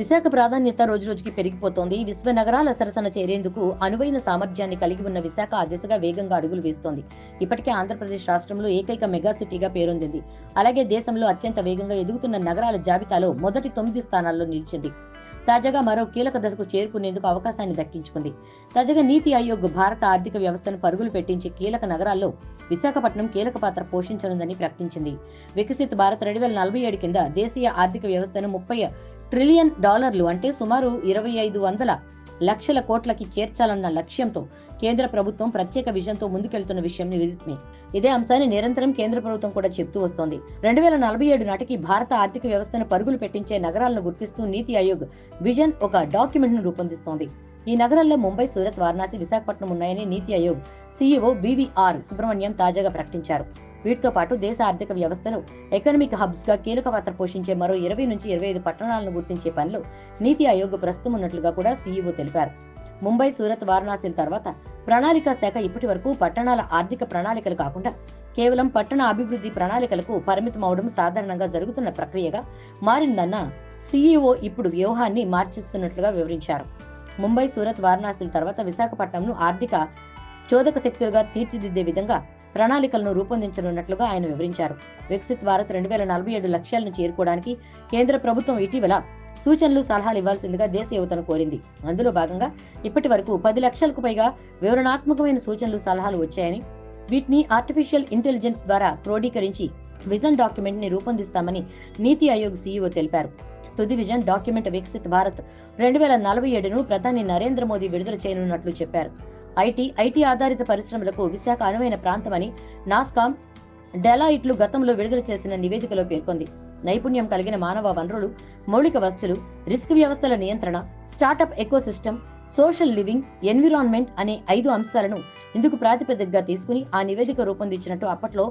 విశాఖ ప్రాధాన్యత రోజురోజుకి పెరిగిపోతోంది. విశ్వ నగరాల సరసన చేరేందుకు అనువైన సామర్థ్యాన్ని కలిగి ఉన్న విశాఖ ఆ దిశగా వేగంగా అడుగులు వేస్తోంది. ఇప్పటికే ఆంధ్రప్రదేశ్ రాష్ట్రంలో ఏకైక మెగా సిటీగా పేరొందింది. అలాగే దేశంలో అత్యంత వేగంగా ఎదుగుతున్న నగరాల జాబితాలో మొదటి 9 స్థానాల్లో నిలిచింది. తాజాగా మరో కీలక దశకు చేరుకునేందుకు అవకాశాన్ని దక్కించుకుంది. తాజాగా నీతి ఆయోగ్ భారత ఆర్థిక వ్యవస్థను పరుగులు పెట్టించే కీలక నగరాల్లో విశాఖపట్నం కీలక పాత్ర పోషించనుందని ప్రకటించింది. వికసిత్ భారత్ 2047 కింద దేశీయ ఆర్థిక వ్యవస్థను $30 ట్రిలియన్ అంటే సుమారు 2500 లక్షల కోట్లకి చేర్చాలన్న లక్ష్యంతో కేంద్ర ప్రభుత్వం ప్రత్యేక విజన్తో ముందుకెళ్తున్న విషయం విదితమే. ఇదే అంశాన్ని నిరంతరం కేంద్ర ప్రభుత్వం కూడా చెప్తూ వస్తోంది. 2047 నాటికి భారత ఆర్థిక వ్యవస్థను పరుగులు పెట్టించే నగరాలను గుర్తిస్తూ నీతి ఆయోగ్ విజన్ ఒక డాక్యుమెంట్ ను రూపొందిస్తోంది. ఈ నగరాల్లో ముంబై, సూరత్, వారణాసి, విశాఖపట్నం ఉన్నాయని నీతి ఆయోగ్ CEO BVR సుబ్రహ్మణ్యం తాజాగా ప్రకటించారు. వీటితో పాటు దేశ ఆర్థిక వ్యవస్థలో ఎకనామిక్ హబ్స్ గా కీలక పాత్ర పోషించే మరో 20 నుంచి 25 పట్టణాలను గుర్తించే పనిలో నీతి ఆయోగ్ ప్రస్తుతం ఉన్నట్లుగా కూడా CEO తెలిపారు. ముంబై, సూరత్, వారణాసిల తర్వాత ప్రణాళికా శాఖ ఇప్పటి వరకు పట్టణాల ఆర్థిక ప్రణాళికలు కాకుండా కేవలం పట్టణ అభివృద్ధి ప్రణాళికలకు పరిమితమవడం సాధారణంగా జరుగుతున్న ప్రక్రియగా మారిందన్న CEO ఇప్పుడు వ్యూహాన్ని మార్చిస్తున్నట్లుగా వివరించారు. ముంబై, సూరత్, వారణాసిల తర్వాత విశాఖపట్నంను ఆర్థిక చోదక శక్తులుగా తీర్చిదిద్దే విధంగా ప్రణాళికలను రూపొందించనున్నట్లుగా ఆయన వివరించారు. వికసిత్ భారత్ 2047 లక్ష్యాలను చేరుకోవడానికి కేంద్ర ప్రభుత్వం ఇటీవల సూచనలు, సలహాలు ఇవ్వాల్సిందిగా దేశ యువతను కోరింది. అందులో భాగంగా ఇప్పటి వరకు 10 లక్షలకు పైగా వివరణాత్మకమైన సూచనలు, సలహాలు వచ్చాయని, వీటిని ఆర్టిఫిషియల్ ఇంటెలిజెన్స్ ద్వారా క్రోడీకరించి విజన్ డాక్యుమెంట్ ని రూపొందిస్తామని నీతి ఆయోగ్ CEO తెలిపారు. తుది విజన్ డాక్యుమెంట్ వికసిత్ భారత్ 2047ను ప్రధాని నరేంద్ర మోదీ విడుదల చేయనున్నట్లు చెప్పారు. ఐటీ ఆధారిత పరిశ్రమలకు విశాఖ అనువైన ప్రాంతమని నాస్కామ్, డెలాయిట్లు గతంలో విడుదల చేసిన నివేదికలో పేర్కొంది. నైపుణ్యం కలిగిన మానవ వనరులు, మౌలిక వస్తువులు, రిస్క్ వ్యవస్థల నియంత్రణ, startup ecosystem, social living, environment అనే 5 అంశాలను ఇందుకు ప్రాతిపదికగా తీసుకుని ఆ నివేదిక రూపొందించినట్టు అప్పట్లో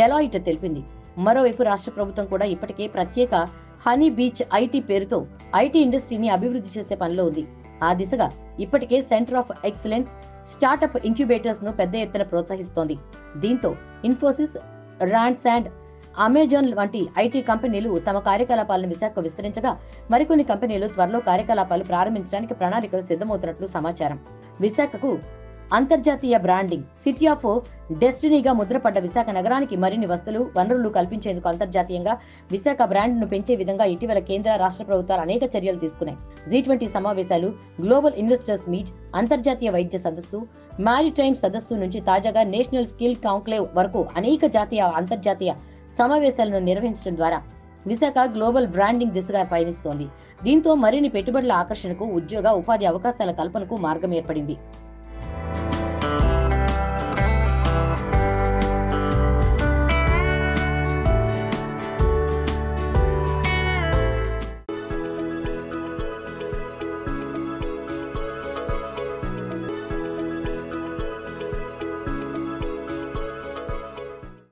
డెలాయిట్ తెలిపింది. మరోవైపు రాష్ట్ర ప్రభుత్వం కూడా ఇప్పటికే ప్రత్యేక హనీ బీచ్ ఐటీ పేరుతో ఐటీ ఇండస్ట్రీని అభివృద్ధి చేసే పనిలో ఉంది. ఆ దిశగా ఇప్పటికే centre of excellence, startup incubators ను పెద్ద ఎత్తున ప్రోత్సహిస్తోంది. దీంతో ఇన్ఫోసిస్, రాండ్సాండ్, అమెజాన్ వంటి ఐటీ కంపెనీలు తమ కార్యకలాపాలను విశాఖ విస్తరించగా మరికొన్ని కంపెనీలు త్వరలో కార్యకలాపాలు ప్రారంభించడానికి ప్రణాళికలు సిద్ధమవుతున్నట్లు సమాచారం. విశాఖకు అంతర్జాతీయ బ్రాండింగ్, సిటీ ఆఫ్ డెస్టినీగా ముద్రపడ్డ విశాఖ నగరానికి మరిన్ని వనరులు కల్పించేందుకు అంతర్జాతీయంగా విశాఖ బ్రాండ్ను పెంచే విధంగా ఇటీవల కేంద్ర, రాష్ట్ర ప్రభుత్వాలు అనేక చర్యలు తీసుకున్నాయి. G20 సమావేశాలు, గ్లోబల్ ఇన్వెస్టర్స్ మీట్, అంతర్జాతీయ వైద్య సదస్సు, మారిటైమ్ సదస్సు నుంచి తాజాగా నేషనల్ స్కిల్ కాంక్లేవ్ వరకు అనేక జాతీయ, అంతర్జాతీయ సమావేశాలను నిర్వహించడం ద్వారా విశాఖ గ్లోబల్ బ్రాండింగ్ దిశగా పయనిస్తోంది. దీంతో మరిన్ని పెట్టుబడుల ఆకర్షణకు, ఉద్యోగ, ఉపాధి అవకాశాల కల్పనకు మార్గం ఏర్పడింది.